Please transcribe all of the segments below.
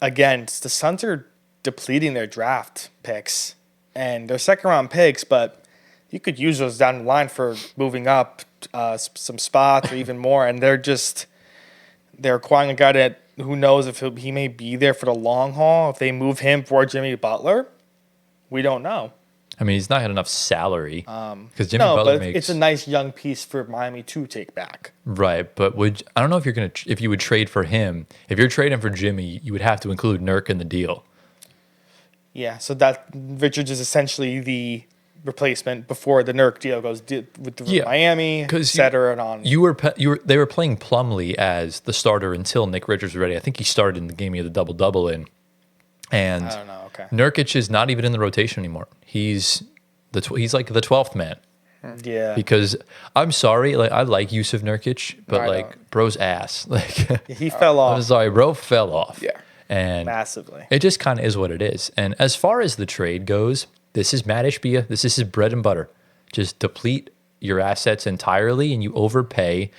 again, the Suns are depleting their draft picks and their second round picks, but you could use those down the line for moving up some spots or even more. And they're acquiring a guy that who knows if he may be there for the long haul. If they move him for Jimmy Butler, we don't know. I mean, he's not had enough salary because Jimmy No, Butler but makes. it's a nice young piece for Miami to take back. Right, but I don't know if you would trade for him. If you're trading for Jimmy, you would have to include Nurk in the deal. Yeah, so that Richards is essentially the replacement before the Nurk deal goes with Miami, et cetera, and on. They were playing Plumlee as the starter until Nick Richards was ready. I think he started in the game he had the double in, and I don't know. Okay, Nurkic is not even in the rotation anymore. He's like the 12th man. Yeah, Because I'm sorry, like I like Yusuf Nurkic, but I like bro's ass, like he fell off. I'm sorry, bro fell off. Yeah. And massively. it just kind of is what it is. And as far as the trade goes, this is Matt Ishbia. This is his bread and butter. Just deplete your assets entirely and you overpay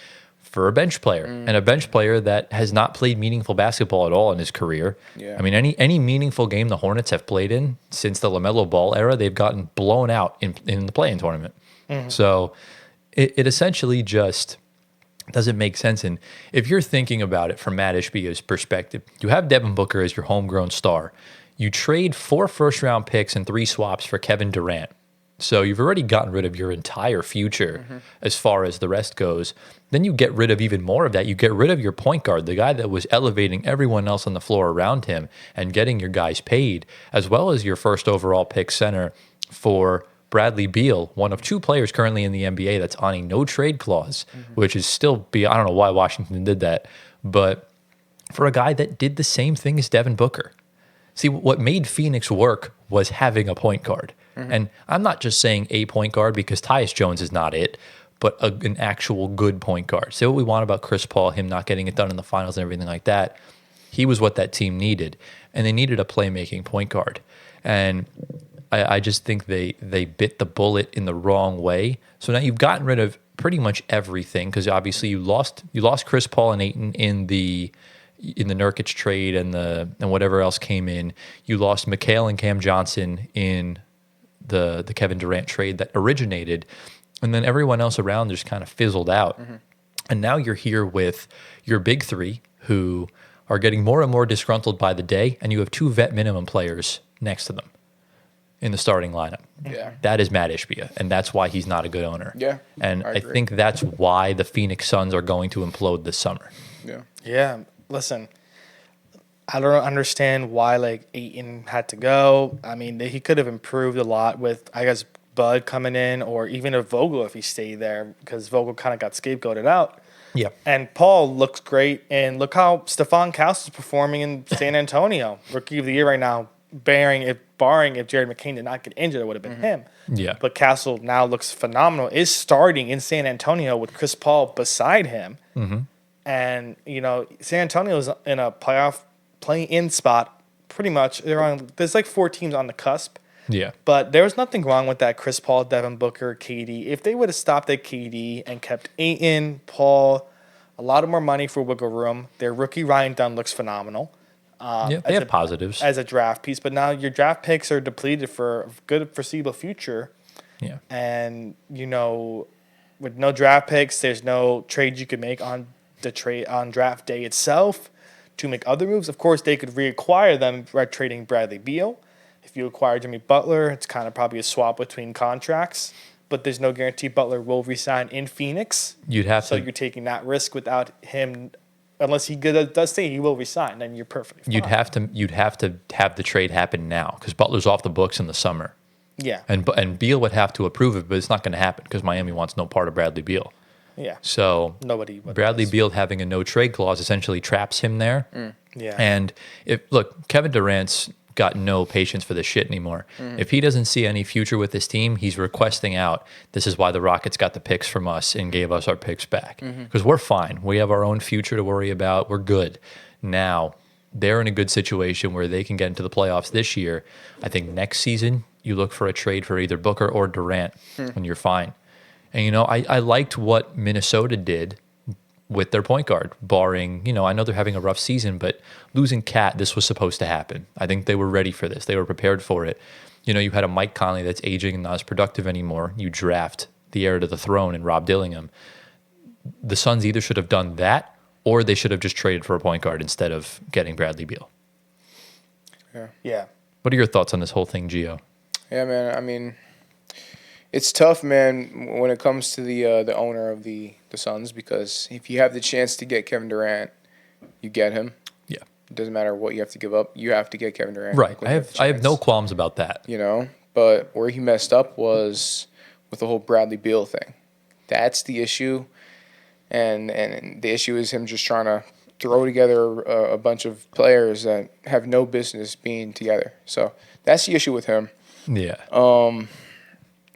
for a bench player. And a bench player that has not played meaningful basketball at all in his career. Yeah. I mean, any meaningful game the Hornets have played in since the LaMelo Ball era, they've gotten blown out in the play-in tournament. So it essentially just doesn't make sense. And if you're thinking about it from Matt Ishbia's perspective, you have Devin Booker as your homegrown star. You trade 4 first-round picks and 3 swaps for Kevin Durant. So you've already gotten rid of your entire future as far as the rest goes. Then you get rid of even more of that. You get rid of your point guard, the guy that was elevating everyone else on the floor around him and getting your guys paid, as well as your first overall pick center for Bradley Beal, one of 2 players currently in the NBA that's on a no-trade clause, which is still, I don't know why Washington did that, but for a guy that did the same thing as Devin Booker. See, what made Phoenix work was having a point guard. And I'm not just saying a point guard because Tyus Jones is not it, but an actual good point guard. Say what we want about Chris Paul, him not getting it done in the finals and everything like that. He was what that team needed, and they needed a playmaking point guard. And I just think they bit the bullet in the wrong way. So now you've gotten rid of pretty much everything because obviously you lost Chris Paul and Ayton in the Nurkic trade and whatever else came in. You lost Mikal and Cam Johnson in the Kevin Durant trade that originated, and then everyone else around just kind of fizzled out. And now you're here with your big 3 who are getting more and more disgruntled by the day, and you have 2 vet minimum players next to them in the starting lineup. Yeah. That is Matt Ishbia, and that's why he's not a good owner. Yeah, And I I agree. think that's why the Phoenix Suns are going to implode this summer. Yeah. Yeah, listen, I don't understand why like Ayton had to go. I mean, he could have improved a lot with, I guess, Bud coming in, or even a Vogel if he stayed there, because Vogel kind of got scapegoated out. Yep. And Paul looks great, and look how Stephon Kaus is performing in San Antonio, Rookie of the Year right now. Barring if Jared McCain did not get injured, it would have been him. Yeah. But Castle now looks phenomenal. Is starting in San Antonio with Chris Paul beside him, and San Antonio is in a playoff play-in spot. Pretty much, there's like 4 teams on the cusp. Yeah. But there was nothing wrong with that Chris Paul, Devin Booker, KD. If they would have stopped at KD and kept Ayton, Paul, a lot of more money for wiggle room. Their rookie Ryan Dunn looks phenomenal. They have positives. As a draft piece, but now your draft picks are depleted for a good foreseeable future. Yeah. And with no draft picks, there's no trades you could make on draft day itself to make other moves. Of course, they could reacquire them by trading Bradley Beal. If you acquire Jimmy Butler, it's kind of probably a swap between contracts, but there's no guarantee Butler will resign in Phoenix. You're taking that risk without him. Unless he does say he will resign, then you're perfectly fine. You'd have to have the trade happen now because Butler's off the books in the summer. Yeah. And Beal would have to approve it, but it's not going to happen because Miami wants no part of Bradley Beal. Yeah. So Bradley Beal having a no trade clause essentially traps him there. Yeah. And Kevin Durant's got no patience for this shit anymore. If he doesn't see any future with this team, he's requesting out. This is why the Rockets got the picks from us and gave us our picks back. Because we're fine. We have our own future to worry about. We're good. Now, they're in a good situation where they can get into the playoffs this year. I think next season, you look for a trade for either Booker or Durant, and you're fine. And, I liked what Minnesota did with their point guard, barring, I know they're having a rough season, but losing Cat, this was supposed to happen. I think they were ready for this. They were prepared for it. You had a Mike Conley that's aging and not as productive anymore. You draft the heir to the throne and Rob Dillingham. The Suns either should have done that or they should have just traded for a point guard instead of getting Bradley Beal. Yeah. What are your thoughts on this whole thing, Gio? Yeah, man. I mean, it's tough, man, when it comes to the owner of the Suns, because if you have the chance to get Kevin Durant, you get him. Yeah. It doesn't matter what you have to give up. You have to get Kevin Durant. Right. I have no qualms about that. But where he messed up was with the whole Bradley Beal thing. That's the issue. And the issue is him just trying to throw together a bunch of players that have no business being together. So that's the issue with him. Yeah.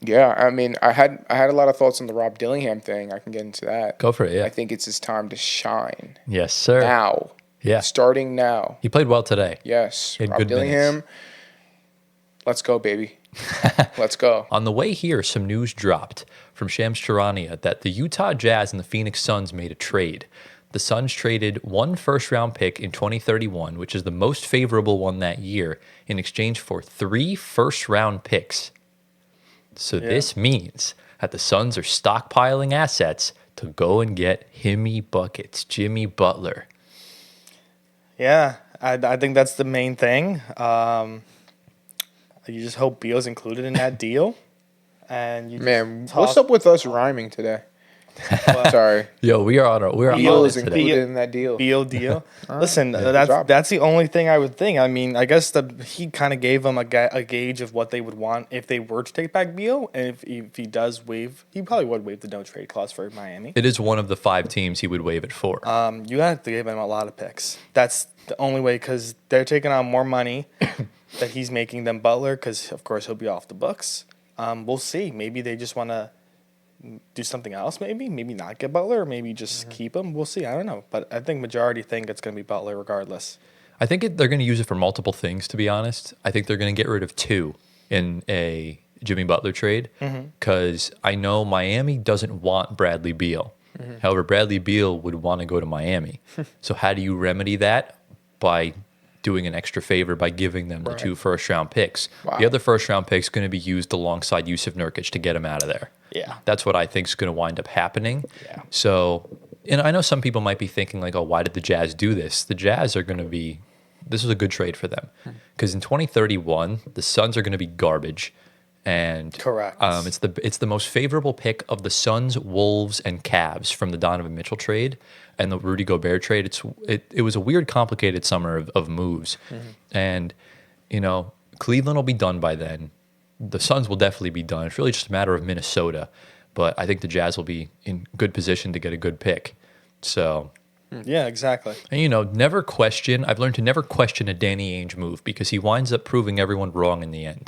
Yeah, I mean, I had a lot of thoughts on the Rob Dillingham thing. I can get into that. Go for it, yeah. I think it's his time to shine. Yes, sir. Now. Yeah. Starting now. He played well today. Yes. He had Rob good Dillingham, minutes. let's go, baby. Let's go. On the way here, some news dropped from Shams Charania that the Utah Jazz and the Phoenix Suns made a trade. The Suns traded 1 first-round pick in 2031, which is the most favorable one that year, in exchange for 3 first-round picks. So this means that the Suns are stockpiling assets to go and get Himmy Buckets, Jimmy Butler. Yeah, I think that's the main thing. You just hope Beal's included in that deal. And you Man, what's up with us rhyming today? Sorry. Yo, we're on Beal it is today. included in that deal. Beal deal. Listen, good job. that's the only thing I would think. I mean, I guess he kind of gave them a gauge of what they would want if they were to take back Beal, and if he does waive, he probably would waive the no trade clause for Miami. It is one of the 5 teams he would waive it for. You have to give him a lot of picks. That's the only way, because they're taking on more money that he's making than Butler, because of course he'll be off the books. We'll see. Maybe they just want to do something else, maybe not get Butler, or maybe just keep him. We'll see. I don't know. But I think majority think it's going to be Butler regardless. I think they're going to use it for multiple things, to be honest. I think they're going to get rid of 2 in a Jimmy Butler trade, because I know Miami doesn't want Bradley Beal. However, Bradley Beal would want to go to Miami. So how do you remedy that? By doing an extra favor by giving them the 2 first-round picks. Wow. The other first-round pick is going to be used alongside Yusuf Nurkic to get him out of there. Yeah. That's what I think is going to wind up happening. Yeah. So, and I know some people might be thinking like, oh, why did the Jazz do this? The Jazz are going to be, this was a good trade for them. Because in 2031, the Suns are going to be garbage. And Correct. It's the most favorable pick of the Suns, Wolves, and Cavs from the Donovan Mitchell trade and the Rudy Gobert trade. It was a weird, complicated summer of moves. And, Cleveland will be done by then. The Suns will definitely be done. It's really just a matter of Minnesota. But I think the Jazz will be in good position to get a good pick. So... Yeah, exactly. And, never question. I've learned to never question a Danny Ainge move because he winds up proving everyone wrong in the end.